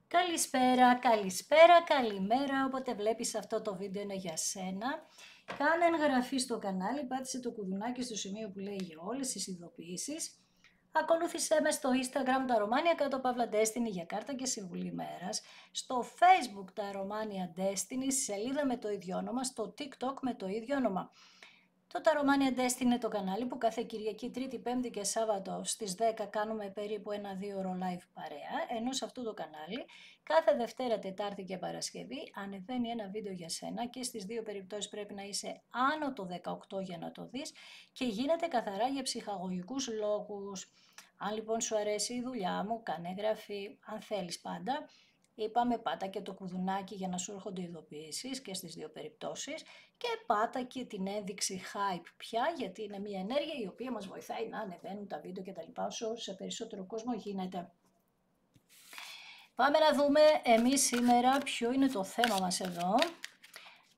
Καλησπέρα, καλησπέρα, καλημέρα, όποτε βλέπεις αυτό το βίντεο είναι για σένα. Κάνε εγγραφή στο κανάλι, πάτησε το κουδουνάκι στο σημείο που λέει για όλες τις ειδοποιήσεις. Ακολούθησέ με στο Instagram τα Romania κάτω παύλα Destiny για κάρτα και συμβουλή μέρας. Στο Facebook τα Romania Destiny, σελίδα με το ίδιο όνομα, στο TikTok με το ίδιο όνομα. Το Taromania Destiny είναι το κανάλι που κάθε Κυριακή, Τρίτη, Πέμπτη και Σάββατο στις 10 κάνουμε περίπου 1-2 ώρο live παρέα, ενώ σε αυτό το κανάλι κάθε Δευτέρα, Τετάρτη και Παρασκευή ανεβαίνει ένα βίντεο για σένα και στις δύο περιπτώσεις πρέπει να είσαι άνω το 18 για να το δεις και γίνεται καθαρά για ψυχαγωγικούς λόγους. Αν λοιπόν σου αρέσει η δουλειά μου, κάνε εγγραφή, αν θέλεις πάντα. Είπαμε πάτα και το κουδουνάκι για να σου έρχονται ειδοποιήσεις και στις δύο περιπτώσεις και πάτα και την ένδειξη hype πια, γιατί είναι μια ενέργεια η οποία μας βοηθάει να ανεβαίνουν τα βίντεο και τα λοιπά όσο σε περισσότερο κόσμο γίνεται. Πάμε να δούμε εμείς σήμερα ποιο είναι το θέμα μας εδώ.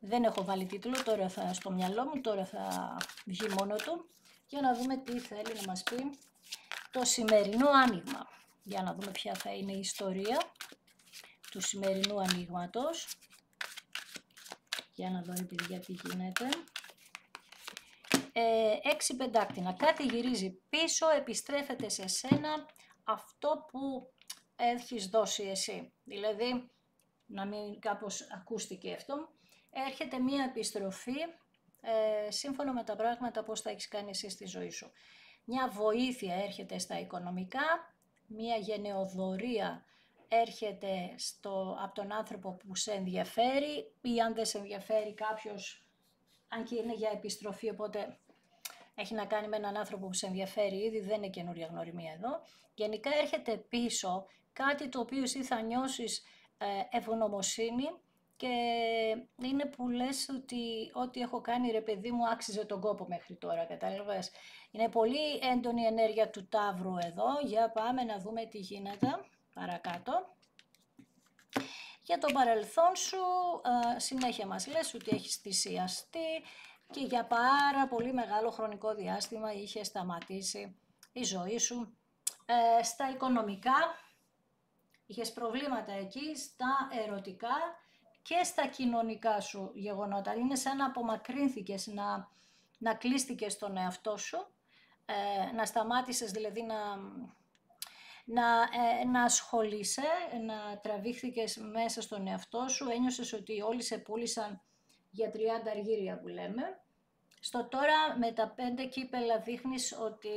Δεν έχω βάλει τίτλο, τώρα θα στο μυαλό μου, τώρα θα βγει μόνο του για να δούμε τι θέλει να μας πει το σημερινό άνοιγμα. Για να δούμε ποια θα είναι η ιστορία του σημερινού ανοίγματος. Για να δω ρε παιδιά τι γίνεται. 6 πεντάκτηνα. Κάτι γυρίζει πίσω, επιστρέφεται σε σένα αυτό που έχεις δώσει εσύ. Δηλαδή, να μην κάπως ακούστηκε αυτό, έρχεται μία επιστροφή σύμφωνα με τα πράγματα πώς θα έχεις κάνει εσύ στη ζωή σου. Μια βοήθεια έρχεται στα οικονομικά, μια γενεοδορία έρχεται από τον άνθρωπο που σε ενδιαφέρει ή αν δεν σε ενδιαφέρει κάποιος, αν και είναι για επιστροφή, οπότε έχει να κάνει με έναν άνθρωπο που σε ενδιαφέρει ήδη, δεν είναι καινούρια γνωριμία εδώ. Γενικά έρχεται πίσω κάτι το οποίο εσύ θα νιώσεις ευγνωμοσύνη και είναι που λες ότι ό,τι έχω κάνει ρε παιδί μου άξιζε τον κόπο μέχρι τώρα, κατάλαβες. Είναι πολύ έντονη ενέργεια του Ταύρου εδώ, για πάμε να δούμε τι γίνεται παρακάτω. Για το παρελθόν σου συνέχεια μας λες ότι έχεις θυσιαστεί και για πάρα πολύ μεγάλο χρονικό διάστημα είχε σταματήσει η ζωή σου. Στα οικονομικά είχες προβλήματα εκεί, στα ερωτικά και στα κοινωνικά σου γεγονότα. Είναι σαν να απομακρύνθηκες, να κλείστηκες στον εαυτό σου, να σταμάτησες δηλαδή να ασχολείσαι, να τραβήχθηκες μέσα στον εαυτό σου, ένιωσες ότι όλοι σε πούλησαν για 30 αργύρια που λέμε. Στο τώρα με τα 5 κύπελα δείχνεις ότι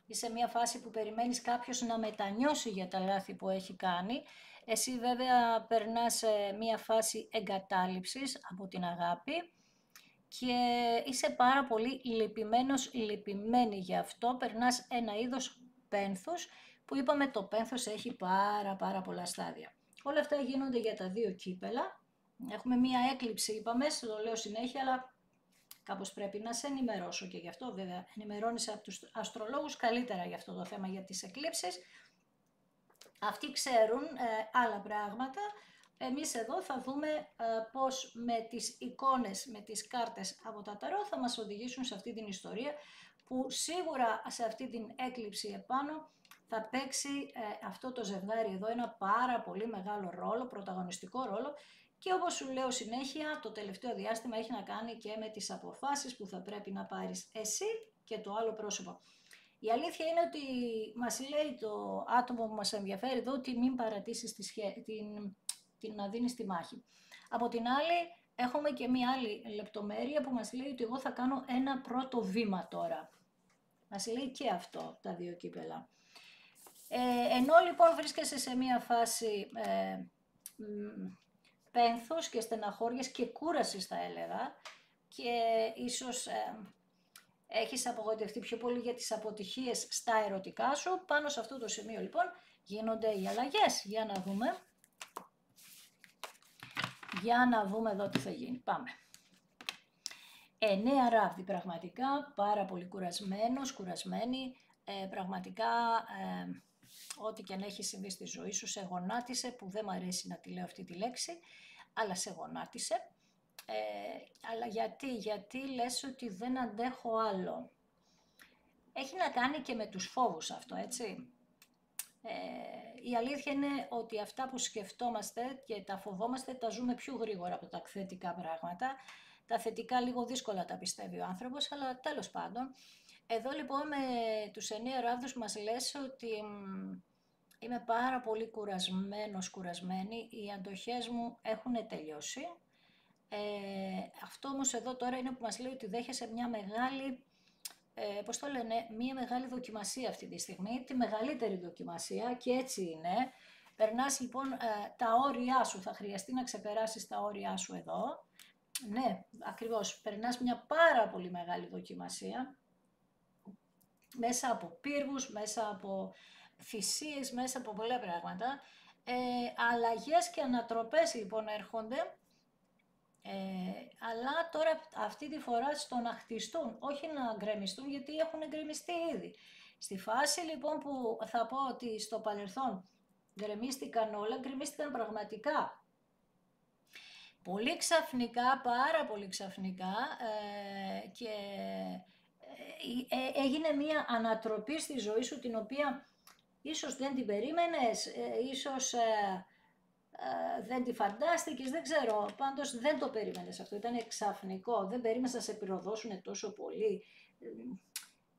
είσαι μια φάση που περιμένεις κάποιος να μετανιώσει για τα λάθη που έχει κάνει. Εσύ βέβαια περνάς σε μια φάση εγκατάλειψης από την αγάπη και είσαι πάρα πολύ λυπημένος, λυπημένη γι' αυτό. Περνάς ένα είδος πένθους που είπαμε το πένθος έχει πάρα πολλά στάδια. Όλα αυτά γίνονται για τα δύο κύπελα. Έχουμε μία έκλειψη είπαμε, το λέω συνέχεια, αλλά κάπως πρέπει να σε ενημερώσω και γι' αυτό βέβαια ενημερώνεις από τους αστρολόγους καλύτερα για αυτό το θέμα για τις εκλήψεις. Αυτοί ξέρουν άλλα πράγματα. Εμείς εδώ θα δούμε πώς με τις εικόνες, με τις κάρτες από τα ταρό θα μας οδηγήσουν σε αυτή την ιστορία που σίγουρα σε αυτή την έκλειψη επάνω θα παίξει αυτό το ζευγάρι εδώ ένα πάρα πολύ μεγάλο ρόλο, πρωταγωνιστικό ρόλο και όπως σου λέω συνέχεια το τελευταίο διάστημα έχει να κάνει και με τις αποφάσεις που θα πρέπει να πάρεις εσύ και το άλλο πρόσωπο. Η αλήθεια είναι ότι μας λέει το άτομο που μας ενδιαφέρει εδώ ότι μην παρατήσεις την να δίνεις τη μάχη. Από την άλλη έχουμε και μία άλλη λεπτομέρεια που μας λέει ότι εγώ θα κάνω ένα πρώτο βήμα τώρα. Μας λέει και αυτό τα δύο κύπελα. Ενώ λοιπόν βρίσκεσαι σε μία φάση πένθους και στεναχώριας και κούρασης θα έλεγα και ίσως έχεις απογοητευτεί πιο πολύ για τις αποτυχίες στα ερωτικά σου. Πάνω σε αυτό το σημείο λοιπόν γίνονται οι αλλαγές. Για να δούμε. Για να δούμε εδώ τι θα γίνει. Πάμε. 9 ράβδι πραγματικά, πάρα πολύ κουρασμένος, κουρασμένη. Πραγματικά ό,τι και αν έχει συμβεί στη ζωή σου σε γονάτισε, που δεν μ' αρέσει να τη λέω αυτή τη λέξη, αλλά σε γονάτισε. Αλλά γιατί λες ότι δεν αντέχω άλλο. Έχει να κάνει και με τους φόβους αυτό, έτσι. η αλήθεια είναι ότι αυτά που σκεφτόμαστε και τα φοβόμαστε τα ζούμε πιο γρήγορα από τα θετικά πράγματα. Τα θετικά λίγο δύσκολα τα πιστεύει ο άνθρωπος, αλλά τέλος πάντων. Εδώ λοιπόν με τους 9 ράβδους μας λες ότι είμαι πάρα πολύ κουρασμένη, οι αντοχές μου έχουν τελειώσει. Αυτό όμως εδώ τώρα είναι που μας λέει ότι δέχεσαι μια μεγάλη, πώς το λένε, μια μεγάλη δοκιμασία αυτή τη στιγμή, τη μεγαλύτερη δοκιμασία και έτσι είναι. Περνάς λοιπόν τα όρια σου, θα χρειαστεί να ξεπεράσεις τα όρια σου εδώ. Ναι, ακριβώς, περνάς μια πάρα πολύ μεγάλη δοκιμασία, μέσα από πύργους, μέσα από θυσίες, μέσα από πολλά πράγματα. Αλλαγές και ανατροπές λοιπόν έρχονται, αλλά τώρα αυτή τη φορά στο να χτιστούν, όχι να γκρεμιστούν, γιατί έχουν γκρεμιστεί ήδη. Στη φάση λοιπόν που θα πω ότι στο παρελθόν γκρεμίστηκαν όλα, γκρεμίστηκαν πραγματικά. Πολύ ξαφνικά, πάρα πολύ ξαφνικά και έγινε μία ανατροπή στη ζωή σου την οποία ίσως δεν την περίμενες, ίσως δεν τη φαντάστηκες, δεν ξέρω, πάντως δεν το περίμενες αυτό, ήταν ξαφνικό, δεν περίμενες να σε πυροδώσουν τόσο πολύ.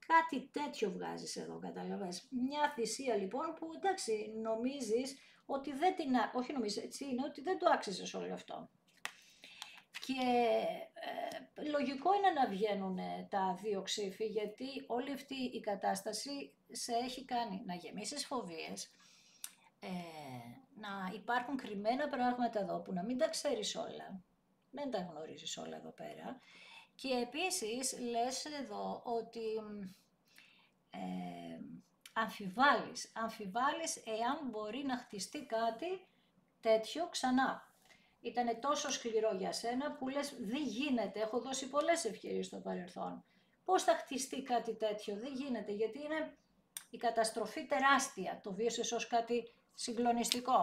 Κάτι τέτοιο βγάζεις εδώ, καταλαβες. Μια θυσία λοιπόν που εντάξει νομίζεις ότι δεν την, όχι νομίζεις, έτσι είναι, ότι δεν το άξιζες όλο αυτό. Και λογικό είναι να βγαίνουν τα δύο ξύφη, γιατί όλη αυτή η κατάσταση σε έχει κάνει να γεμίσεις φοβίες, να υπάρχουν κρυμμένα πράγματα εδώ που να μην τα ξέρεις όλα, δεν τα γνωρίζεις όλα εδώ πέρα. Και επίσης λες εδώ ότι αμφιβάλλεις εάν μπορεί να χτιστεί κάτι τέτοιο ξανά. Ήτανε τόσο σκληρό για σένα που λες δεν γίνεται, έχω δώσει πολλές ευκαιρίες στο παρελθόν. Πώς θα χτιστεί κάτι τέτοιο, δεν γίνεται, γιατί είναι η καταστροφή τεράστια, το βίωσες ως κάτι συγκλονιστικό.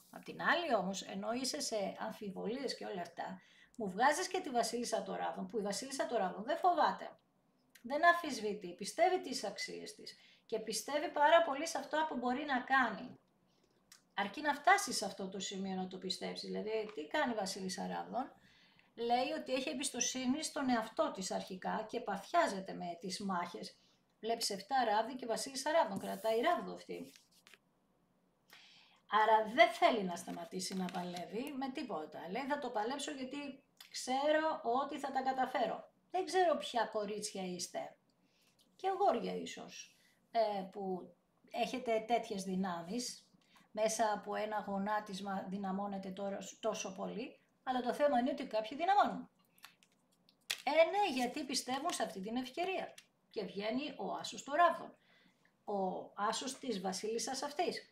Απ' την άλλη όμως, ενώ είσαι σε αμφιβολίες και όλα αυτά, μου βγάζεις και τη Βασίλισσα των Ράβδων, που η Βασίλισσα των Ράβδων δεν φοβάται, δεν αμφισβητεί, πιστεύει τις αξίες της και πιστεύει πάρα πολύ σε αυτό που μπορεί να κάνει. Αρκεί να φτάσει σε αυτό το σημείο να το πιστέψει. Δηλαδή, τι κάνει η Βασίλισσα Ράβδων, λέει ότι έχει εμπιστοσύνη στον εαυτό της αρχικά και παθιάζεται με τις μάχες. Βλέπεις 7 ράβδι και Βασίλισσα Ράβδων, κρατάει ράβδο αυτή. Άρα δεν θέλει να σταματήσει να παλεύει με τίποτα. Λέει θα το παλέψω γιατί ξέρω ότι θα τα καταφέρω. Δεν ξέρω ποια κορίτσια είστε, και αγόρια ίσως, που έχετε τέτοιες δυνάμεις, μέσα από ένα γονάτισμα δυναμώνεται τόσο πολύ, αλλά το θέμα είναι ότι κάποιοι δυναμώνουν. Ναι, γιατί πιστεύουν σε αυτή την ευκαιρία. Και βγαίνει ο άσος των Ράβδων, ο άσος της βασίλισσας αυτής.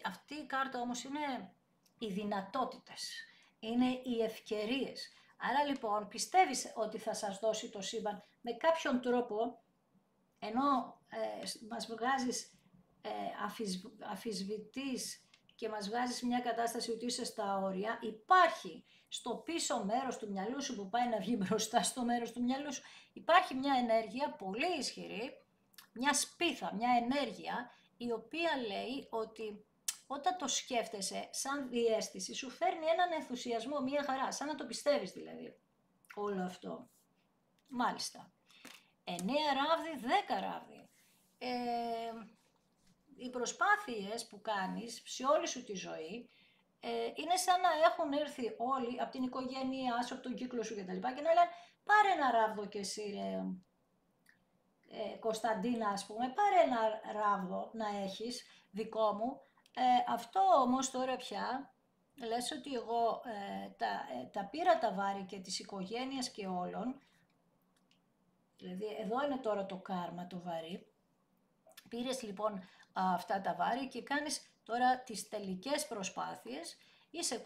Αυτή η κάρτα όμως είναι οι δυνατότητες, είναι οι ευκαιρίες. Άρα λοιπόν πιστεύεις ότι θα σας δώσει το σύμπαν με κάποιον τρόπο, ενώ μας βγάζεις αφισβητείς και μας βγάζεις μια κατάσταση ότι είσαι στα όρια, υπάρχει στο πίσω μέρος του μυαλού σου που πάει να βγει μπροστά στο μέρος του μυαλού σου, υπάρχει μια ενέργεια πολύ ισχυρή, μια σπίθα, μια ενέργεια η οποία λέει ότι όταν το σκέφτεσαι σαν διαίσθηση σου φέρνει έναν ενθουσιασμό, μια χαρά, σαν να το πιστεύεις δηλαδή όλο αυτό. Μάλιστα. 9 ράβδι, 10 ράβδι. Οι προσπάθειες που κάνεις σε όλη σου τη ζωή είναι σαν να έχουν έρθει όλοι από την οικογένειά σου, από τον κύκλο σου κτλ. Και να λένε πάρε ένα ράβδο κι εσύ ρε, Κωνσταντίνα ας πούμε, πάρε ένα ράβδο να έχεις δικό μου. Αυτό όμως τώρα πια λες ότι εγώ τα πήρα τα βάρη και της οικογένειας και όλων, δηλαδή εδώ είναι τώρα το κάρμα το βαρύ. Πήρες λοιπόν αυτά τα βάρη και κάνεις τώρα τις τελικές προσπάθειες. Είσαι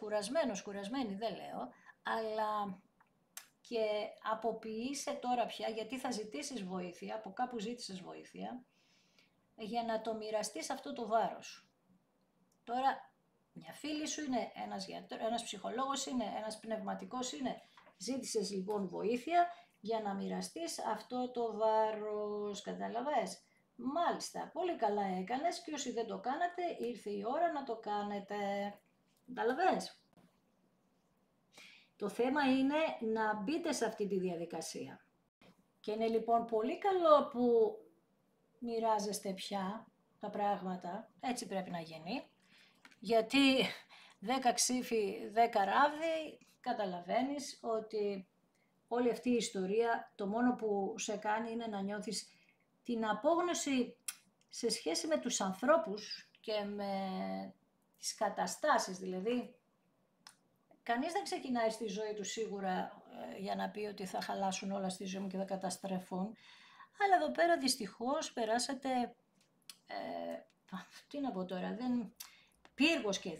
κουρασμένη δεν λέω, αλλά και αποποιείσαι τώρα πια, γιατί θα ζητήσεις βοήθεια, από κάπου ζήτησες βοήθεια, για να το μοιραστείς αυτό το βάρος. Τώρα μια φίλη σου είναι, ένας ψυχολόγος είναι, ένας πνευματικός είναι, ζήτησες λοιπόν βοήθεια για να μοιραστείς αυτό το βάρος, καταλαβες. Μάλιστα, πολύ καλά έκανες και όσοι δεν το κάνατε, ήρθε η ώρα να το κάνετε. Καταλαβαίνεις. Το θέμα είναι να μπείτε σε αυτή τη διαδικασία. Και είναι λοιπόν πολύ καλό που μοιράζεστε πια τα πράγματα, έτσι πρέπει να γίνει, γιατί 10 ξύφοι, 10 ράβδι, καταλαβαίνεις ότι όλη αυτή η ιστορία το μόνο που σε κάνει είναι να νιώθεις την απόγνωση σε σχέση με τους ανθρώπους και με τις καταστάσεις, δηλαδή. Κανείς δεν ξεκινάει στη ζωή του σίγουρα για να πει ότι θα χαλάσουν όλα στη ζωή μου και θα καταστρέφουν. Αλλά εδώ πέρα δυστυχώς περάσατε, τι να πω τώρα, πύργος και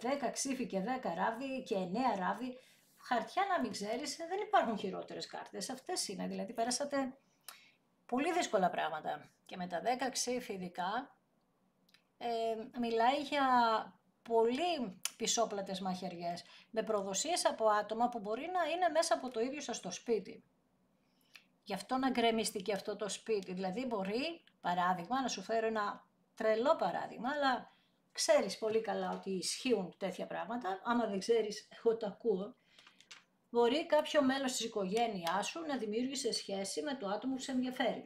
10 ξύφη και 10 ράβδι και 9 ράβδι. Χαρτιά να μην ξέρεις, δεν υπάρχουν χειρότερες κάρτες. Αυτές είναι, δηλαδή περάσατε πολύ δύσκολα πράγματα. Και με τα 10 ξύφη ειδικά, μιλάει για πολύ πισόπλατες μαχαιριές, με προδοσίες από άτομα που μπορεί να είναι μέσα από το ίδιο σας το σπίτι. Γι' αυτό να γκρεμίστηκε αυτό το σπίτι. Δηλαδή μπορεί, παράδειγμα, να σου φέρω ένα τρελό παράδειγμα, αλλά ξέρεις πολύ καλά ότι ισχύουν τέτοια πράγματα. Άμα δεν ξέρεις, εγώ το ακούω. Μπορεί κάποιο μέλος της οικογένειάς σου να δημιούργησε σχέση με το άτομο που σε ενδιαφέρει.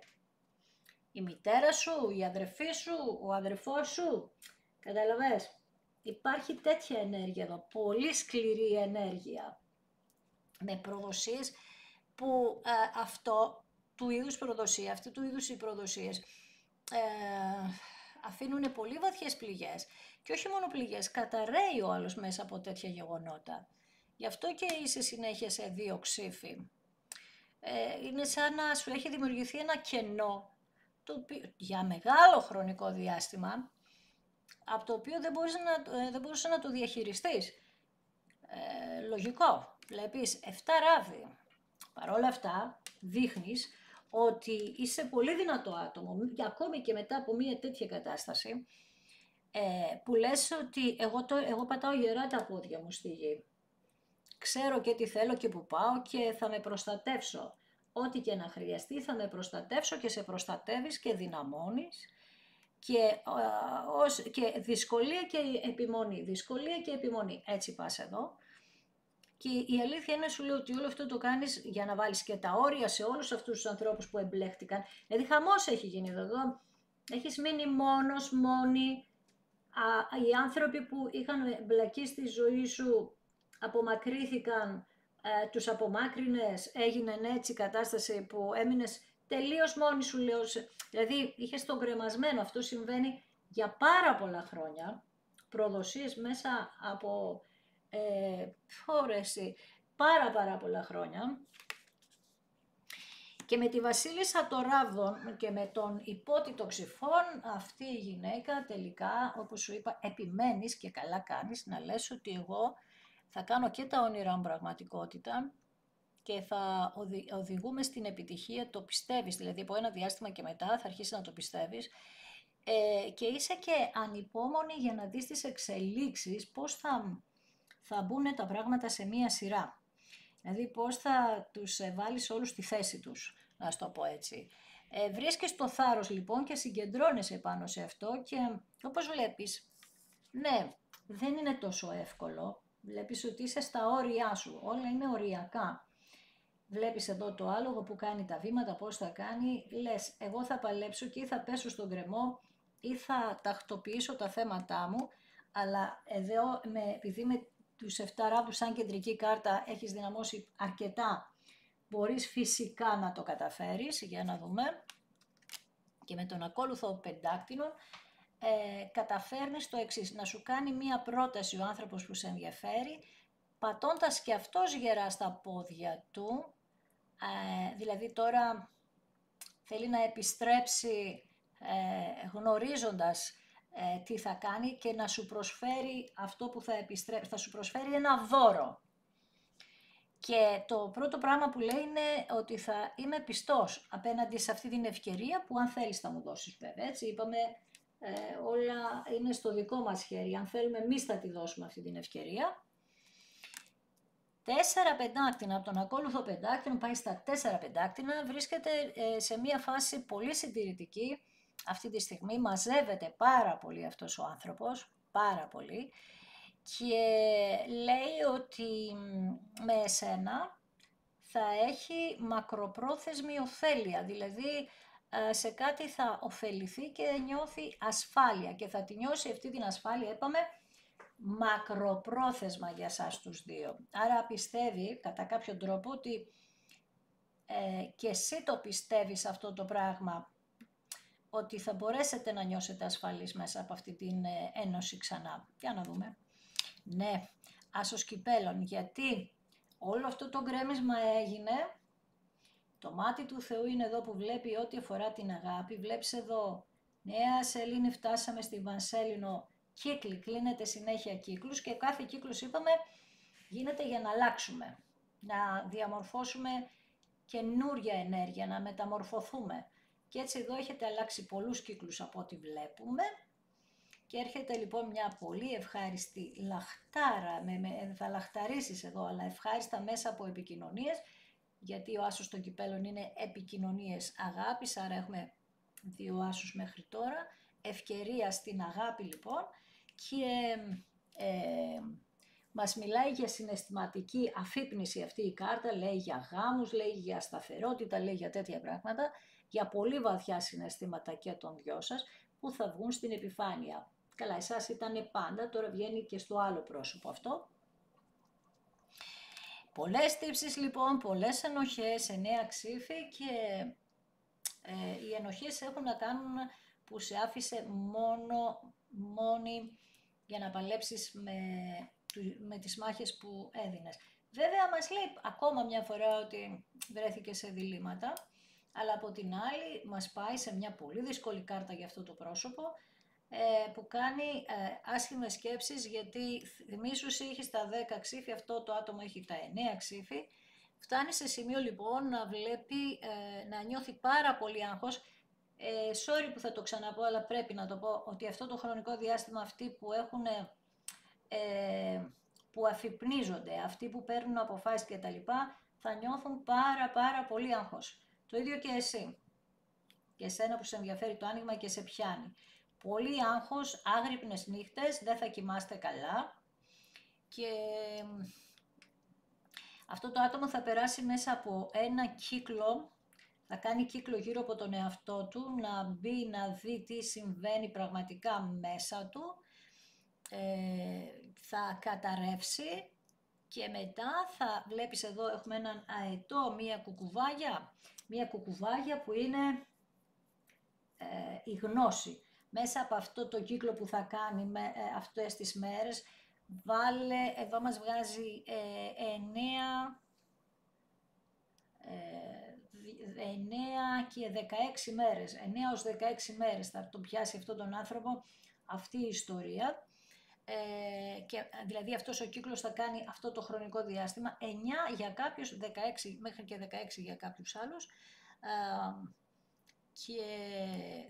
Η μητέρα σου, η αδερφή σου, ο αδερφός σου, καταλαβες. Υπάρχει τέτοια ενέργεια εδώ, πολύ σκληρή ενέργεια, με προδοσίες που αυτό του είδους προδοσία, αυτού του είδους οι προδοσίες αφήνουν πολύ βαθιές πληγές. Και όχι μόνο πληγές, καταραίει ο άλλος μέσα από τέτοια γεγονότα. Γι' αυτό και είσαι συνέχεια σε 2 ξύφη. Είναι σαν να σου έχει δημιουργηθεί ένα κενό, το οποίο, για μεγάλο χρονικό διάστημα, από το οποίο δεν μπορούσε να το διαχειριστείς. Λογικό. Βλέπεις 7 ράβδι. Παρ' όλα αυτά δείχνεις ότι είσαι πολύ δυνατό άτομο, και ακόμη και μετά από μια τέτοια κατάσταση, που λες ότι εγώ πατάω γερά τα πόδια μου στη γη. Ξέρω και τι θέλω και που πάω και θα με προστατεύσω. Ό,τι και να χρειαστεί θα με προστατεύσω και σε προστατεύεις και δυναμώνεις. Και δυσκολία και επιμονή, δυσκολία και επιμονή. Έτσι πας εδώ. Και η αλήθεια είναι, σου λέω, ότι όλο αυτό το κάνεις για να βάλεις και τα όρια σε όλους αυτούς τους ανθρώπους που εμπλέχτηκαν. Δηλαδή χαμός έχει γίνει εδώ. Έχεις μείνει μόνος, μόνη. Οι άνθρωποι που είχαν εμπλακεί στη ζωή σου απομακρύθηκαν, τους απομάκρυνες, έγινε έτσι η κατάσταση που έμεινες τελείως μόνη σου, λέω. Δηλαδή είχες τον κρεμασμένο, αυτό συμβαίνει για πάρα πολλά χρόνια, προδοσίες μέσα από πάρα πολλά χρόνια. Και με τη βασίλισσα των ράβδων και με τον υπότιτο ξυφών, αυτή η γυναίκα τελικά, όπως σου είπα, επιμένεις και καλά κάνεις να λες ότι εγώ θα κάνω και τα όνειρά μου πραγματικότητα και θα οδηγούμε στην επιτυχία, το πιστεύεις, δηλαδή από ένα διάστημα και μετά θα αρχίσεις να το πιστεύεις, και είσαι και ανυπόμονη για να δεις τις εξελίξεις, πώς θα μπουν τα πράγματα σε μία σειρά. Δηλαδή πώς θα τους βάλεις όλους στη θέση τους, να το πω έτσι. Βρίσκεις το θάρρος λοιπόν και συγκεντρώνεσαι πάνω σε αυτό και όπως βλέπεις, ναι, δεν είναι τόσο εύκολο. Βλέπεις ότι είσαι στα όρια σου, όλα είναι οριακά. Βλέπεις εδώ το άλογο που κάνει τα βήματα, πώς θα κάνει, λες εγώ θα παλέψω και ή θα πέσω στον γκρεμό ή θα τακτοποιήσω τα θέματά μου, αλλά εδώ επειδή με τους 7 ράβδους σαν κεντρική κάρτα έχεις δυναμώσει αρκετά, μπορείς φυσικά να το καταφέρεις, για να δούμε. Και με τον ακόλουθο πεντάκτηνο καταφέρνεις το εξής, να σου κάνει μία πρόταση ο άνθρωπος που σε ενδιαφέρει, πατώντας και αυτός γερά στα πόδια του, δηλαδή τώρα θέλει να επιστρέψει γνωρίζοντας τι θα κάνει και να σου προσφέρει αυτό που θα σου προσφέρει ένα δώρο. Και το πρώτο πράγμα που λέει είναι ότι θα είμαι πιστός απέναντι σε αυτή την ευκαιρία που αν θέλεις θα μου δώσεις βέβαια, έτσι είπαμε, όλα είναι στο δικό μας χέρι, αν θέλουμε εμείς θα τη δώσουμε αυτή την ευκαιρία. 4 πεντάκτηνα, από τον ακόλουθο πεντάκτηνο πάει στα 4 πεντάκτηνα, βρίσκεται σε μια φάση πολύ συντηρητική, αυτή τη στιγμή μαζεύεται πάρα πολύ αυτός ο άνθρωπος, πάρα πολύ, και λέει ότι με εσένα θα έχει μακροπρόθεσμη ωφέλεια, δηλαδή σε κάτι θα ωφεληθεί και νιώθει ασφάλεια και θα τη νιώσει αυτή την ασφάλεια, είπαμε, μακροπρόθεσμα για σας τους δύο. Άρα πιστεύει κατά κάποιο τρόπο ότι και εσύ το πιστεύεις αυτό το πράγμα, ότι θα μπορέσετε να νιώσετε ασφαλείς μέσα από αυτή την ένωση ξανά. Για να δούμε. Ναι, άσος κυπέλων, γιατί όλο αυτό το γκρέμισμα έγινε, το μάτι του Θεού είναι εδώ που βλέπει ό,τι αφορά την αγάπη, βλέπεις εδώ, νέα σελήνη φτάσαμε στη Βανσέλινο, κύκλοι, κλείνεται συνέχεια κύκλους και κάθε κύκλος είπαμε γίνεται για να αλλάξουμε, να διαμορφώσουμε καινούρια ενέργεια, να μεταμορφωθούμε. Και έτσι εδώ έχετε αλλάξει πολλούς κύκλους από ό,τι βλέπουμε και έρχεται λοιπόν μια πολύ ευχάριστη λαχτάρα, θα λαχταρίσεις εδώ, αλλά ευχάριστα μέσα από επικοινωνίες, γιατί ο άσος των κυπέλων είναι επικοινωνίες αγάπης, άρα έχουμε 2 άσους μέχρι τώρα, ευκαιρία στην αγάπη λοιπόν, και μας μιλάει για συναισθηματική αφύπνιση αυτή η κάρτα, λέει για γάμους, λέει για σταθερότητα, λέει για τέτοια πράγματα, για πολύ βαθιά συναισθήματα και των δυο σας που θα βγουν στην επιφάνεια. Καλά, εσάς ήταν πάντα, τώρα βγαίνει και στο άλλο πρόσωπο αυτό. Πολλές τύψεις λοιπόν, πολλές ενοχές, 9 ξύφοι και οι ενοχές έχουν να κάνουν που σε άφησε μόνη για να παλέψεις με τις μάχες που έδινες. Βέβαια μας λέει ακόμα μια φορά ότι βρέθηκε σε διλήμματα, αλλά από την άλλη μας πάει σε μια πολύ δύσκολη κάρτα για αυτό το πρόσωπο, που κάνει άσχημες σκέψεις, γιατί θυμίσου είχες τα 10 ξύφη, αυτό το άτομο έχει τα 9 ξύφη, φτάνει σε σημείο λοιπόν να βλέπει, να νιώθει πάρα πολύ άγχος. Sorry που θα το ξαναπώ, αλλά πρέπει να το πω, ότι αυτό το χρονικό διάστημα αυτοί που έχουν, που αφυπνίζονται, αυτοί που παίρνουν αποφάσεις και τα λοιπά, θα νιώθουν πάρα πολύ άγχος. Το ίδιο και εσύ. Και εσένα που σε ενδιαφέρει το άνοιγμα και σε πιάνει. Πολύ άγχος, άγρυπνες νύχτες, δεν θα κοιμάστε καλά και αυτό το άτομο θα περάσει μέσα από ένα κύκλο, θα κάνει κύκλο γύρω από τον εαυτό του, να μπει, να δει τι συμβαίνει πραγματικά μέσα του, θα καταρρεύσει και μετά θα βλέπεις εδώ έχουμε έναν αετό, μία κουκουβάγια που είναι η γνώση. Μέσα από αυτό το κύκλο που θα κάνει αυτές τις μέρες, βάλε, εδώ μας βγάζει 9 και 16 μέρες, 9 ως 16 μέρες θα τον πιάσει αυτόν τον άνθρωπο αυτή η ιστορία, και δηλαδή αυτός ο κύκλος θα κάνει αυτό το χρονικό διάστημα, 9 για κάποιους, 16 μέχρι και 16 για κάποιους άλλους, και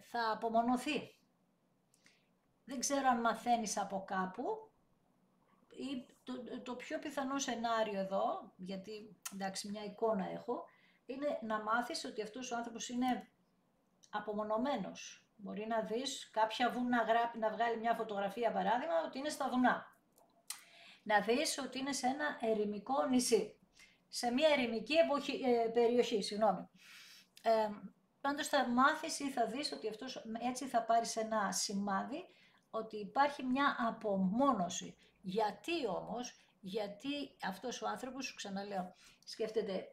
θα απομονωθεί. Δεν ξέρω αν μαθαίνεις από κάπου, ή το πιο πιθανό σενάριο εδώ, γιατί εντάξει μια εικόνα έχω, είναι να μάθεις ότι αυτός ο άνθρωπος είναι απομονωμένος. Μπορεί να δεις κάποια βουνά, να βγάλει μια φωτογραφία παράδειγμα ότι είναι στα βουνά. Να δεις ότι είναι σε ένα ερημικό νησί, σε μια ερημική περιοχή, συγγνώμη. Πάντως θα μάθεις ή θα δεις ότι αυτός, έτσι θα πάρεις ένα σημάδι ότι υπάρχει μια απομόνωση. Γιατί όμως, γιατί αυτός ο άνθρωπος, σου ξαναλέω, σκέφτεται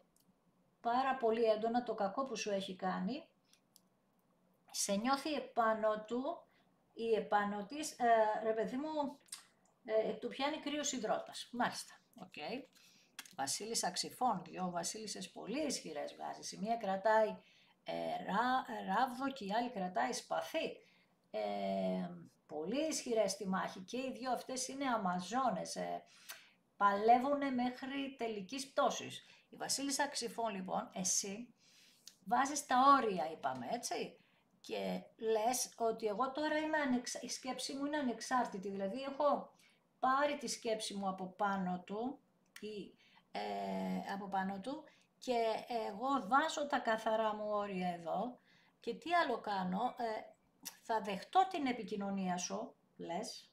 πάρα πολύ έντονα το κακό που σου έχει κάνει, σε νιώθει επάνω του ή επάνω της, ρε παιδί μου, του πιάνει κρύος υδρότας. Μάλιστα, οκ. Βασίλισσα ξυφών, 2 βασίλισσες πολύ ισχυρές βγάζεις. Η μία κρατάει ράβδο και η άλλη κρατάει σπαθί. Πολύ ισχυρές στη μάχη και οι 2 αυτές είναι αμαζόνες, παλεύουν μέχρι τελικής πτώσης. Η βασίλισσα ξυφών λοιπόν, εσύ βάζεις τα όρια, είπαμε έτσι, και λες ότι εγώ τώρα είμαι η σκέψη μου είναι ανεξάρτητη, δηλαδή έχω πάρει τη σκέψη μου από πάνω του ή από πάνω του και εγώ βάζω τα καθαρά μου όρια εδώ και τι άλλο κάνω, θα δεχτώ την επικοινωνία σου, λες,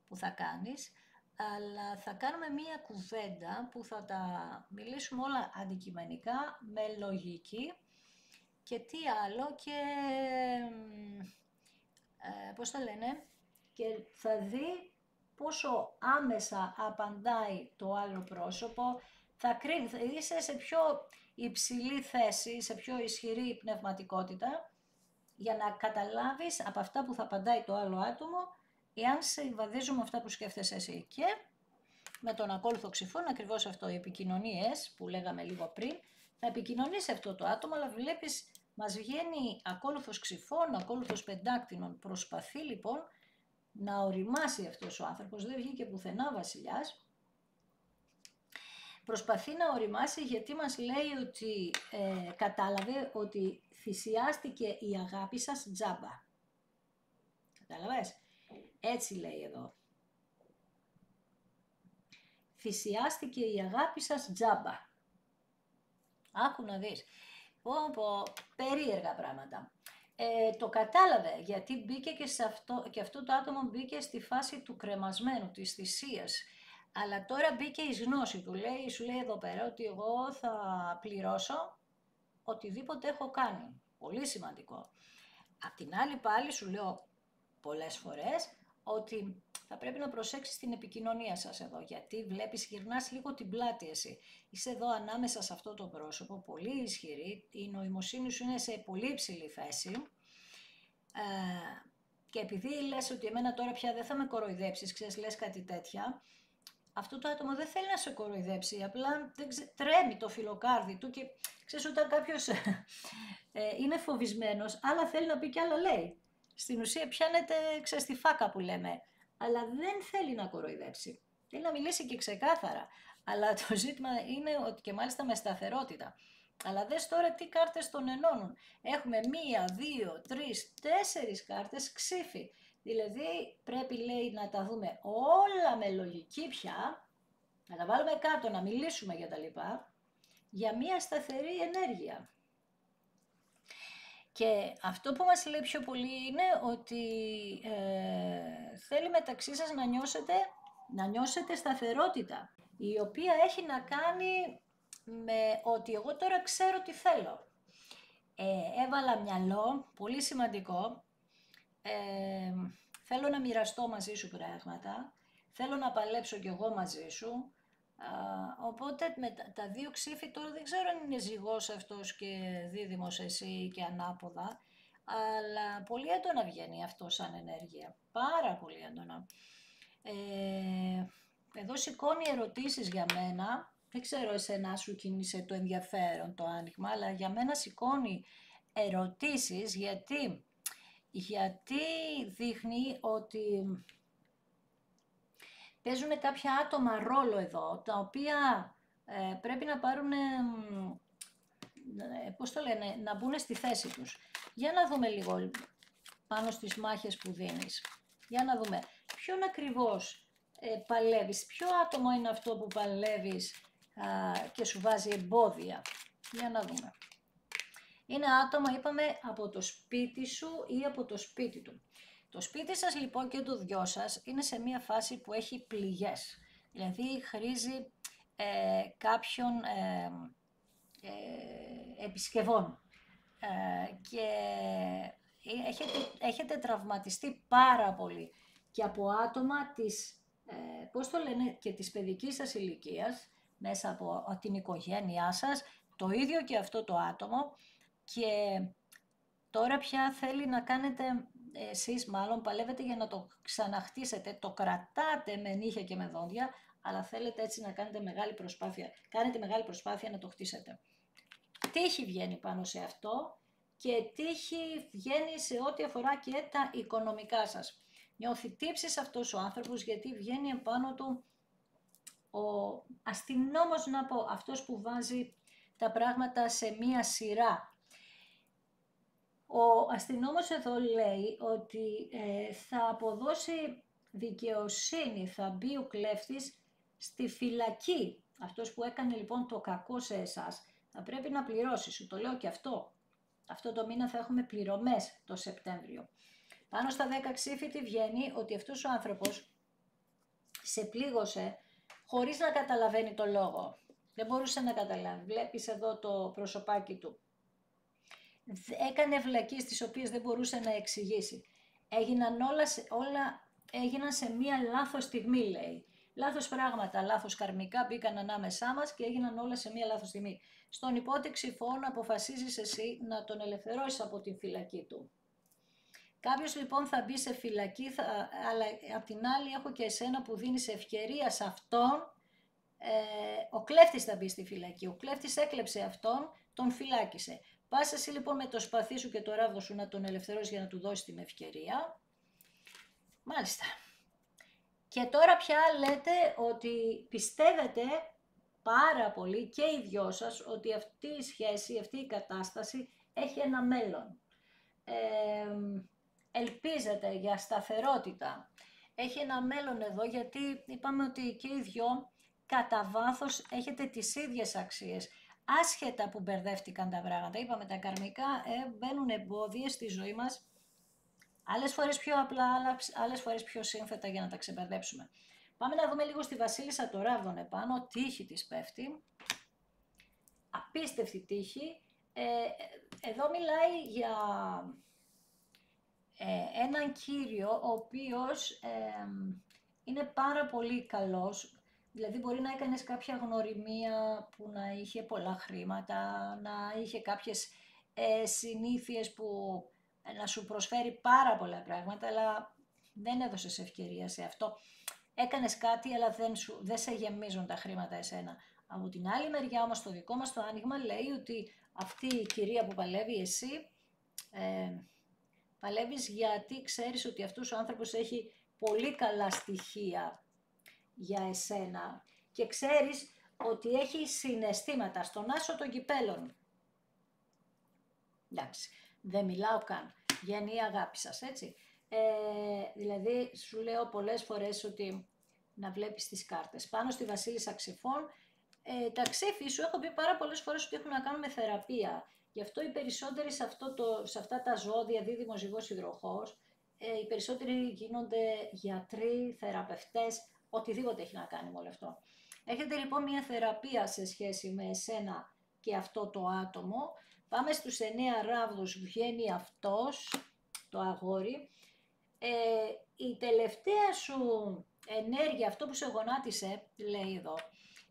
που θα κάνεις, αλλά θα κάνουμε μία κουβέντα που θα τα μιλήσουμε όλα αντικειμενικά, με λογική και τι άλλο και, πώς το λένε, και θα δει πόσο άμεσα απαντάει το άλλο πρόσωπο, θα κρίνει, θα είσαι σε πιο υψηλή θέση, σε πιο ισχυρή πνευματικότητα, για να καταλάβεις από αυτά που θα απαντάει το άλλο άτομο, εάν συμβαδίζουν με αυτά που σκέφτεσαι εσύ. Και με τον ακόλουθο ξυφών, ακριβώς αυτό, οι επικοινωνίες που λέγαμε λίγο πριν, θα επικοινωνήσει αυτό το άτομο, αλλά βλέπεις, μας βγαίνει ακόλουθος ξυφών, ακόλουθος πεντάκτηνων. Προσπαθεί λοιπόν να οριμάσει αυτός ο άνθρωπος, δεν βγήκε πουθενά βασιλιάς. Προσπαθεί να οριμάσει γιατί μας λέει ότι κατάλαβε ότι θυσιάστηκε η αγάπη σας τζάμπα. Κατάλαβες? Έτσι λέει εδώ. Θυσιάστηκε η αγάπη σας τζάμπα. Άκου να δεις. Περίεργα πράγματα. Το κατάλαβε γιατί μπήκε και αυτό το άτομο μπήκε στη φάση του κρεμασμένου, της θυσίας. Αλλά τώρα μπήκε η γνώση του, σου λέει εδώ πέρα ότι εγώ θα πληρώσω οτιδήποτε έχω κάνει. Πολύ σημαντικό. Απ' την άλλη πάλι σου λέω πολλές φορές ότι θα πρέπει να προσέξεις την επικοινωνία σας εδώ, γιατί βλέπεις, γυρνάς λίγο την πλάτη εσύ. Είσαι εδώ ανάμεσα σε αυτό το πρόσωπο, πολύ ισχυρή, η νοημοσύνη σου είναι σε πολύ υψηλή θέση και επειδή λες ότι εμένα τώρα πια δεν θα με κοροϊδέψεις, ξέρεις, λες κάτι τέτοια, αυτό το άτομο δεν θέλει να σε κοροϊδέψει, απλά τρέμει το φιλοκάρδι του και ξέρεις όταν κάποιος είναι φοβισμένος, άλλα θέλει να πει και άλλα λέει. Στην ουσία πιάνεται στη φάκα που λέμε, αλλά δεν θέλει να κοροϊδέψει. Θέλει να μιλήσει και ξεκάθαρα, αλλά το ζήτημα είναι ότι και μάλιστα με σταθερότητα. Αλλά δες τώρα τι κάρτες τον ενώνουν. Έχουμε 1, 2, 3, 4 κάρτες ξύφη. Δηλαδή πρέπει λέει να τα δούμε όλα με λογική πια, να τα βάλουμε κάτω, να μιλήσουμε για τα λοιπά, για μια σταθερή ενέργεια. Και αυτό που μας λέει πιο πολύ είναι ότι θέλει μεταξύ σας να νιώσετε σταθερότητα, η οποία έχει να κάνει με ότι εγώ τώρα ξέρω τι θέλω. Έβαλα μυαλό, πολύ σημαντικό, θέλω να μοιραστώ μαζί σου πράγματα, θέλω να παλέψω κι εγώ μαζί σου, οπότε με τα δύο ξύφη τώρα δεν ξέρω αν είναι ζυγός αυτός και δίδυμος εσύ και ανάποδα, αλλά πολύ έντονα βγαίνει αυτό σαν ενέργεια, πάρα πολύ έντονα. Εδώ σηκώνει ερωτήσεις για μένα, δεν ξέρω εσένα σου κίνησε το ενδιαφέρον το άνοιγμα, αλλά για μένα σηκώνει ερωτήσεις γιατί δείχνει ότι παίζουν κάποια άτομα ρόλο εδώ, τα οποία πρέπει να πάρουν, πώς το λένε, να μπουν στη θέση τους. Για να δούμε λίγο πάνω στις μάχες που δίνεις. Για να δούμε ποιον ακριβώς παλεύεις, ποιο άτομο είναι αυτό που παλεύεις και σου βάζει εμπόδια. Για να δούμε. Είναι άτομα, είπαμε, από το σπίτι σου ή από το σπίτι του. Το σπίτι σας λοιπόν και το δυο σας είναι σε μια φάση που έχει πληγές. Δηλαδή χρήζει κάποιων επισκευών και έχετε τραυματιστεί πάρα πολύ και από άτομα της, πώς το λένε, και της παιδικής σας ηλικίας, μέσα από την οικογένειά σας, το ίδιο και αυτό το άτομο, και τώρα πια θέλει να κάνετε, εσείς μάλλον παλεύετε για να το ξαναχτίσετε, το κρατάτε με νύχια και με δόντια, αλλά θέλετε έτσι να κάνετε μεγάλη προσπάθεια να το χτίσετε. Τύχη βγαίνει πάνω σε αυτό και τύχη βγαίνει σε ό,τι αφορά και τα οικονομικά σας. Νιώθει τύψεις αυτός ο άνθρωπος γιατί βγαίνει επάνω του ο αστυνόμος, να πω, αυτός που βάζει τα πράγματα σε μία σειρά. Ο αστυνόμος εδώ λέει ότι θα αποδώσει δικαιοσύνη, θα μπει ο κλέφτης στη φυλακή. Αυτός που έκανε λοιπόν το κακό σε εσάς θα πρέπει να πληρώσει, σου το λέω και αυτό. Αυτό το μήνα θα έχουμε πληρωμές το Σεπτέμβριο. Πάνω στα 10 ξύφη τι βγαίνει? Ότι αυτός ο άνθρωπος σε πλήγωσε χωρίς να καταλαβαίνει το λόγο. Δεν μπορούσε να καταλάβει. Βλέπεις εδώ το προσωπάκι του. Έκανε βλακίες τις οποίες δεν μπορούσε να εξηγήσει. Έγιναν όλα έγιναν σε μία λάθος στιγμή, λέει. Λάθος πράγματα, λάθος καρμικά μπήκαν ανάμεσά μας και έγιναν όλα σε μία λάθος στιγμή. Στον υπότεξη φόνο αποφασίζεις εσύ να τον ελευθερώσεις από την φυλακή του. Κάποιος λοιπόν θα μπει σε φυλακή, αλλά απ' την άλλη έχω και εσένα που δίνεις ευκαιρία σε αυτόν. Ο κλέφτης θα μπει στη φυλακή, ο κλέφτης έκλεψε αυτόν, τον φυλάκισε. Πας εσύ λοιπόν με το σπαθί σου και το ράβδο σου να τον ελευθερώσεις για να του δώσεις την ευκαιρία. Μάλιστα. Και τώρα πια λέτε ότι πιστεύετε πάρα πολύ και οι δυο σας ότι αυτή η σχέση, αυτή η κατάσταση έχει ένα μέλλον. Ελπίζετε για σταθερότητα. Έχει ένα μέλλον εδώ γιατί είπαμε ότι και οι δυο κατά βάθος έχετε τις ίδιες αξίες. Άσχετα που μπερδεύτηκαν τα πράγματα, είπαμε τα καρμικά μπαίνουν εμπόδια στη ζωή μας, άλλες φορές πιο απλά, άλλες φορές πιο σύνθετα για να τα ξεμπερδέψουμε. Πάμε να δούμε λίγο στη Βασίλισσα το ράβδον επάνω, τύχη της πέφτει, απίστευτη τύχη. Εδώ μιλάει για έναν κύριο ο οποίος είναι πάρα πολύ καλός. Δηλαδή μπορεί να έκανες κάποια γνωριμία που να είχε πολλά χρήματα, να είχε κάποιες συνήθειες που να σου προσφέρει πάρα πολλά πράγματα, αλλά δεν έδωσες ευκαιρία σε αυτό. Έκανες κάτι, αλλά δεν σε γεμίζουν τα χρήματα εσένα. Από την άλλη μεριά όμως το δικό μας το άνοιγμα λέει ότι αυτή η κυρία που παλεύει εσύ, παλεύεις γιατί ξέρεις ότι αυτός ο άνθρωπος έχει πολύ καλά στοιχεία για εσένα και ξέρεις ότι έχει συναισθήματα στον άσο των κυπέλων. Εντάξει, δεν μιλάω καν, βγαίνει η αγάπη σας, έτσι. Δηλαδή σου λέω πολλές φορές ότι να βλέπεις τις κάρτες. Πάνω στη Βασίλισσα Ξυφών, τα ξύφη σου έχω πει πάρα πολλές φορές ότι έχουν να κάνουν με θεραπεία. Γι' αυτό οι περισσότεροι σε αυτά τα ζώδια, δίδυμος, ζυγός, υδροχόος, οι περισσότεροι γίνονται γιατροί, θεραπευτές, οτιδήποτε έχει να κάνει με όλο αυτό. Έχετε λοιπόν μια θεραπεία σε σχέση με εσένα και αυτό το άτομο. Πάμε στους 9 ράβδους, βγαίνει αυτός, το αγόρι. Η τελευταία σου ενέργεια, αυτό που σε γονάτισε, λέει εδώ,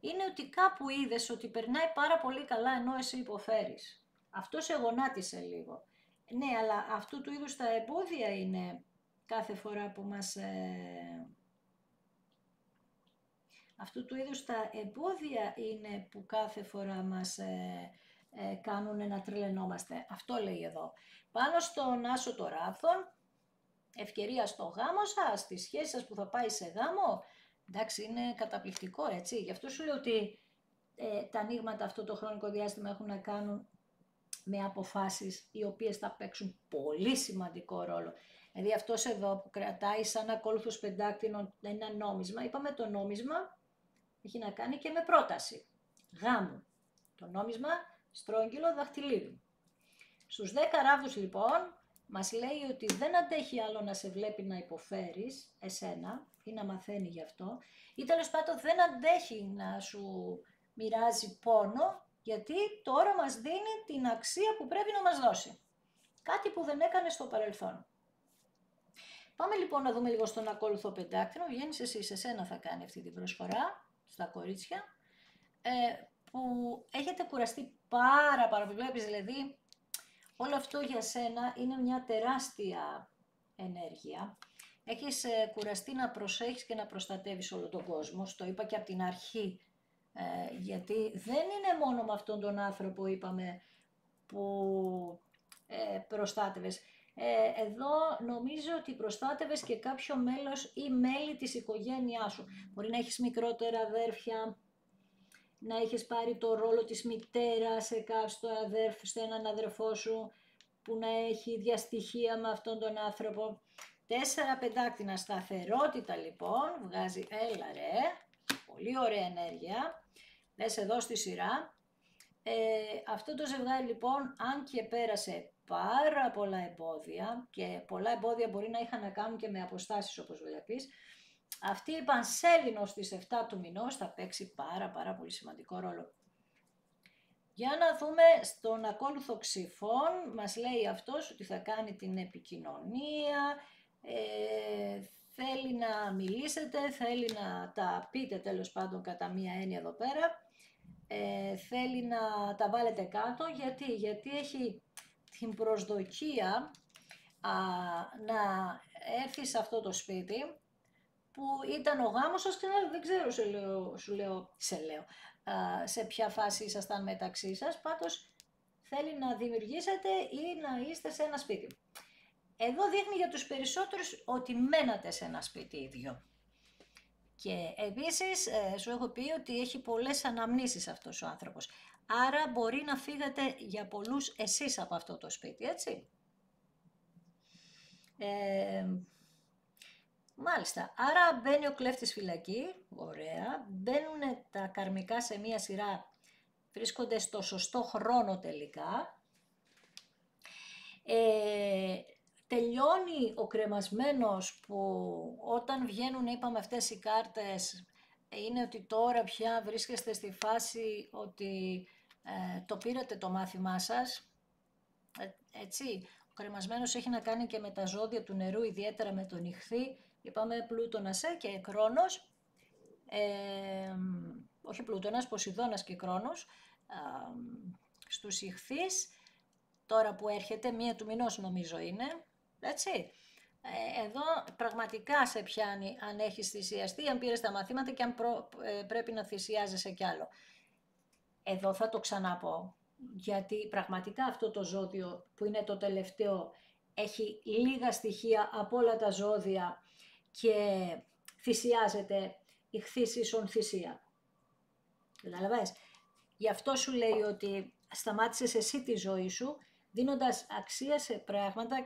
είναι ότι κάπου είδες ότι περνάει πάρα πολύ καλά ενώ εσύ υποφέρεις. Αυτό σε γονάτισε λίγο. Ναι, αλλά αυτού του είδους τα εμπόδια είναι κάθε φορά που μας... Αυτού του είδους τα εμπόδια είναι που κάθε φορά μας κάνουν να τρελαινόμαστε. Αυτό λέει εδώ. Πάνω στον άσο το ράθον, ευκαιρία στο γάμο σας, στη σχέση σας που θα πάει σε γάμο. Εντάξει, είναι καταπληκτικό, έτσι. Γι' αυτό σου λέω ότι τα ανοίγματα αυτό το χρονικό διάστημα έχουν να κάνουν με αποφάσεις οι οποίες θα παίξουν πολύ σημαντικό ρόλο. Δηλαδή αυτός εδώ που κρατάει σαν ακόλουθος πεντάκτηνο ένα νόμισμα, είπαμε το νόμισμα έχει να κάνει και με πρόταση γάμου. Το νόμισμα στρόγγυλο δαχτυλίδου. Στους 10 ράβδους λοιπόν μας λέει ότι δεν αντέχει άλλο να σε βλέπει να υποφέρεις εσένα ή να μαθαίνει γι' αυτό, ή τέλος πάντων δεν αντέχει να σου μοιράζει πόνο, γιατί τώρα μας δίνει την αξία που πρέπει να μας δώσει. Κάτι που δεν έκανε στο παρελθόν. Πάμε λοιπόν να δούμε λίγο στον ακόλουθο πεντάκτηνο. Βγαίνεις εσύ, σε σένα θα κάνει αυτή την προσφορά, στα κορίτσια, που έχετε κουραστεί πάρα πολύ. Βλέπεις δηλαδή, όλο αυτό για σένα είναι μια τεράστια ενέργεια. Έχεις κουραστεί να προσέχεις και να προστατεύεις όλο τον κόσμο. Το είπα και από την αρχή. Γιατί δεν είναι μόνο με αυτόν τον άνθρωπο, είπαμε, που προστάτευες. Εδώ νομίζω ότι προστάτευες και κάποιο μέλος ή μέλη της οικογένειάς σου. Μπορεί να έχεις μικρότερα αδέρφια, να έχεις πάρει το ρόλο της μητέρας σε έναν αδερφό σου που να έχει διαστοιχεία με αυτόν τον άνθρωπο. 4 πεντάκτηνα, σταθερότητα λοιπόν, βγάζει, έλα ρε, πολύ ωραία ενέργεια. Δες εδώ στη σειρά. Αυτό το ζευγάρι λοιπόν, αν και πέρασε πάρα πολλά εμπόδια και πολλά εμπόδια μπορεί να είχαν να κάνουν και με αποστάσεις όπως βλέπεις. Αυτή η Πανσέλινος στις 7 του μηνός θα παίξει πάρα πολύ σημαντικό ρόλο. Για να δούμε στον ακόλουθο Ξυφών, μας λέει αυτός ότι θα κάνει την επικοινωνία, θέλει να μιλήσετε, θέλει να τα πείτε τέλος πάντων κατά μία έννοια εδώ πέρα, θέλει να τα βάλετε κάτω, γιατί έχει την προσδοκία να έρθει σε αυτό το σπίτι που ήταν ο γάμος σας και δεν ξέρω, σε ποια φάση ήσασταν μεταξύ σας, πάντως θέλει να δημιουργήσετε ή να είστε σε ένα σπίτι. Εδώ δείχνει για τους περισσότερους ότι μένατε σε ένα σπίτι οι δυο. Και επίσης σου έχω πει ότι έχει πολλές αναμνήσεις αυτός ο άνθρωπος. Άρα μπορεί να φύγατε για πολλούς εσείς από αυτό το σπίτι, έτσι. Μάλιστα, άρα μπαίνει ο κλέφτης φυλακή, ωραία, μπαίνουν τα καρμικά σε μία σειρά, βρίσκονται στο σωστό χρόνο τελικά. Τελειώνει ο κρεμασμένος που όταν βγαίνουν, είπαμε αυτές οι κάρτες, είναι ότι τώρα πια βρίσκεστε στη φάση ότι το πήρατε το μάθημά σας, έτσι. Ο κρεμασμένος έχει να κάνει και με τα ζώδια του νερού, ιδιαίτερα με τον Ιχθύ. Είπαμε Πλούτονας και Κρόνος, όχι Πλούτονας, Ποσειδώνας και Κρόνος, στους Ιχθύς, τώρα που έρχεται, 1 του μηνός νομίζω είναι, έτσι. Εδώ πραγματικά σε πιάνει αν έχεις θυσιαστεί, αν πήρες τα μαθήματα και αν πρέπει να θυσιάζεσαι κι άλλο. Εδώ θα το ξαναπώ, γιατί πραγματικά αυτό το ζώδιο που είναι το τελευταίο έχει λίγα στοιχεία από όλα τα ζώδια και θυσιάζεται, Ιχθύς ίσον θυσία. Καταλαβαίνεις. Γι' αυτό σου λέει ότι σταμάτησες εσύ τη ζωή σου, δίνοντας αξία σε πράγματα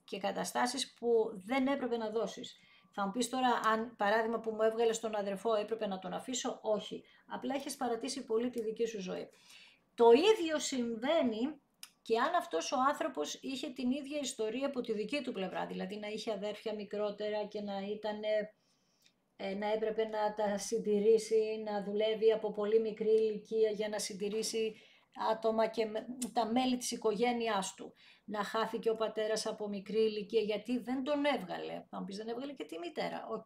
και καταστάσεις που δεν έπρεπε να δώσεις. Θα μου πεις τώρα, αν παράδειγμα που μου έβγαλε τον αδερφό έπρεπε να τον αφήσω, όχι. Απλά έχεις παρατήσει πολύ τη δική σου ζωή. Το ίδιο συμβαίνει και αν αυτός ο άνθρωπος είχε την ίδια ιστορία από τη δική του πλευρά, δηλαδή να είχε αδέρφια μικρότερα και να έπρεπε να τα συντηρήσει, να δουλεύει από πολύ μικρή ηλικία για να συντηρήσει άτομα και τα μέλη της οικογένειάς του. Να χάθηκε ο πατέρας από μικρή ηλικία γιατί δεν τον έβγαλε. Θα μου πεις, δεν έβγαλε και τη μητέρα. Οκ,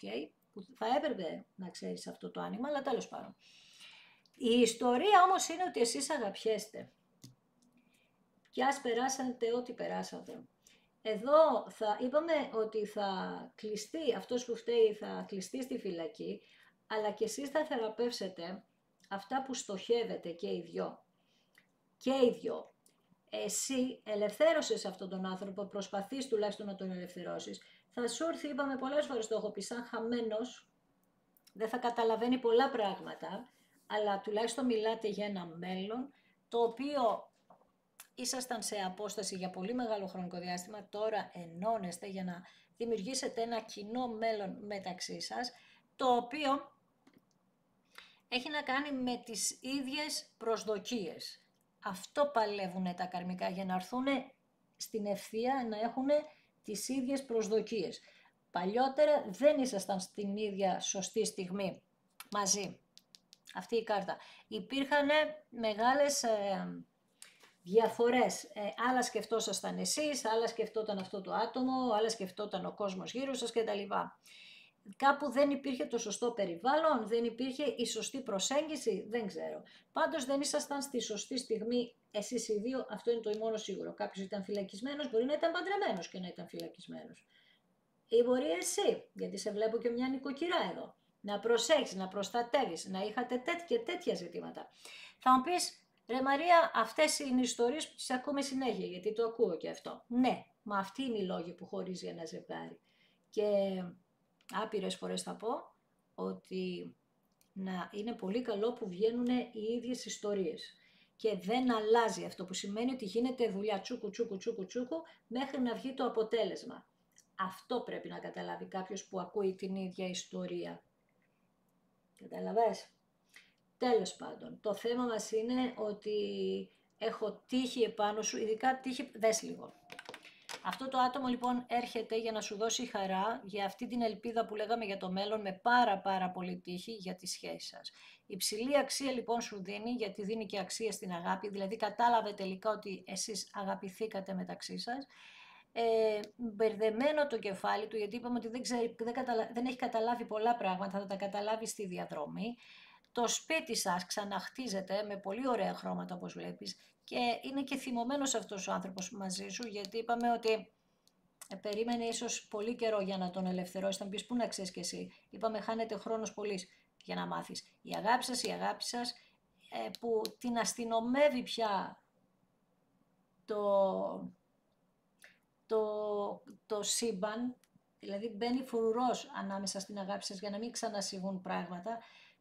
θα έπρεπε να ξέρεις αυτό το άνοιγμα, αλλά τέλος πάντων. Η ιστορία όμως είναι ότι εσείς αγαπιέστε. Και ας περάσατε ό,τι περάσατε. Εδώ είπαμε ότι θα κλειστεί, αυτός που φταίει θα κλειστεί στη φυλακή, αλλά και εσείς θα θεραπεύσετε αυτά που στοχεύετε και οι δυο. Και οι δυο. Εσύ ελευθέρωσες αυτόν τον άνθρωπο, προσπαθείς τουλάχιστον να τον ελευθερώσεις. Θα σου έρθει, είπαμε πολλές φορές το έχω πει, σαν χαμένος, δεν θα καταλαβαίνει πολλά πράγματα, αλλά τουλάχιστον μιλάτε για ένα μέλλον, το οποίο ήσασταν σε απόσταση για πολύ μεγάλο χρονικό διάστημα, τώρα ενώνεστε για να δημιουργήσετε ένα κοινό μέλλον μεταξύ σας, το οποίο έχει να κάνει με τις ίδιες προσδοκίες. Αυτό παλεύουν τα καρμικά, για να έρθουν στην ευθεία, να έχουν τις ίδιες προσδοκίες. Παλιότερα δεν ήσασταν στην ίδια σωστή στιγμή μαζί. Αυτή η κάρτα. Υπήρχαν μεγάλες διαφορές. Άλλα σκεφτόσασταν εσείς, άλλα σκεφτόταν αυτό το άτομο, άλλα σκεφτόταν ο κόσμος γύρω σας κτλ. Κάπου δεν υπήρχε το σωστό περιβάλλον, δεν υπήρχε η σωστή προσέγγιση, δεν ξέρω. Πάντως δεν ήσασταν στη σωστή στιγμή εσείς οι δύο, αυτό είναι το μόνο σίγουρο. Κάποιος ήταν φυλακισμένος, μπορεί να ήταν παντρεμένος και να ήταν φυλακισμένος. Ή μπορεί εσύ, γιατί σε βλέπω και μια νοικοκυρά εδώ. Να προσέχεις, να προστατεύεις, να είχατε τέτοια ζητήματα. Θα μου πεις, ρε Μαρία, αυτές είναι οι ιστορίες που τις ακούμε συνέχεια, γιατί το ακούω και αυτό. Ναι, μα αυτοί είναι οι λόγοι που χωρίζει ένα ζευγάρι. Και άπειρες φορές θα πω ότι είναι πολύ καλό που βγαίνουν οι ίδιες ιστορίες. Και δεν αλλάζει αυτό, που σημαίνει ότι γίνεται δουλειά τσούκου μέχρι να βγει το αποτέλεσμα. Αυτό πρέπει να καταλάβει κάποιος που ακούει την ίδια ιστορία. Καταλαβες? Τέλος πάντων, το θέμα μας είναι ότι έχω τύχη επάνω σου, ειδικά τύχη, δες λίγο. Αυτό το άτομο λοιπόν έρχεται για να σου δώσει χαρά για αυτή την ελπίδα που λέγαμε για το μέλλον με πάρα πολύ τύχη για τη σχέση σας. Υψηλή αξία λοιπόν σου δίνει, γιατί δίνει και αξία στην αγάπη, δηλαδή κατάλαβε τελικά ότι εσείς αγαπηθήκατε μεταξύ σας. Μπερδεμένο το κεφάλι του, γιατί είπαμε ότι δεν έχει καταλάβει πολλά πράγματα, θα τα καταλάβει στη διαδρομή. Το σπίτι σας ξαναχτίζεται με πολύ ωραία χρώματα όπως βλέπεις και είναι και θυμωμένος αυτός ο άνθρωπος μαζί σου, γιατί είπαμε ότι περίμενε ίσως πολύ καιρό για να τον ελευθερώσει. Θα μου πεις πού να ξέρεις κι εσύ. Είπαμε χάνεται χρόνος πολύς για να μάθεις. Η αγάπη σας που την αστυνομεύει πια το σύμπαν, δηλαδή μπαίνει φρουρός ανάμεσα στην αγάπη σας για να μην ξανασυμβούν πράγματα.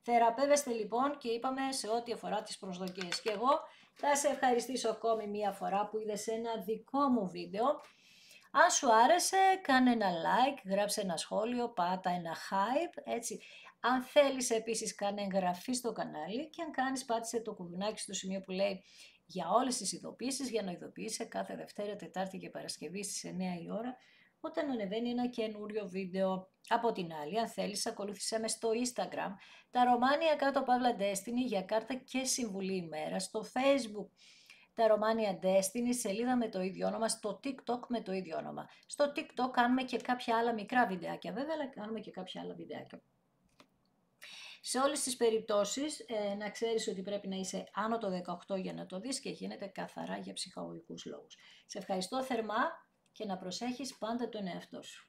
Θεραπεύεστε λοιπόν και είπαμε σε ό,τι αφορά τις προσδοκίες. Και εγώ θα σε ευχαριστήσω ακόμη μία φορά που είδες ένα δικό μου βίντεο. Αν σου άρεσε, κάνε ένα like, γράψε ένα σχόλιο, πάτα ένα hype, έτσι. Αν θέλεις επίσης κάνε εγγραφή στο κανάλι και αν κάνεις πάτησε το κουδουνάκι στο σημείο που λέει για όλες τις ειδοποιήσεις, για να ειδοποιείσαι κάθε Δευτέρα, Τετάρτη και Παρασκευή στις 9 η ώρα, όταν ανεβαίνει ένα καινούριο βίντεο. Από την άλλη, αν θέλεις, ακολούθησέ με στο Instagram, τα Romania κάτω Παύλα Destiny για κάρτα και συμβουλή ημέρα, στο Facebook, τα Romania Destiny, σελίδα με το ίδιο όνομα, στο TikTok με το ίδιο όνομα. Στο TikTok κάνουμε και κάποια άλλα μικρά βιντεάκια βέβαια, αλλά κάνουμε και κάποια άλλα βιντεάκια. Σε όλες τις περιπτώσεις, να ξέρεις ότι πρέπει να είσαι άνω το 18 για να το δεις και γίνεται καθαρά για ψυχολογικούς λόγους. Σε ευχαριστώ θερμά και να προσέχεις πάντα τον εαυτό σου.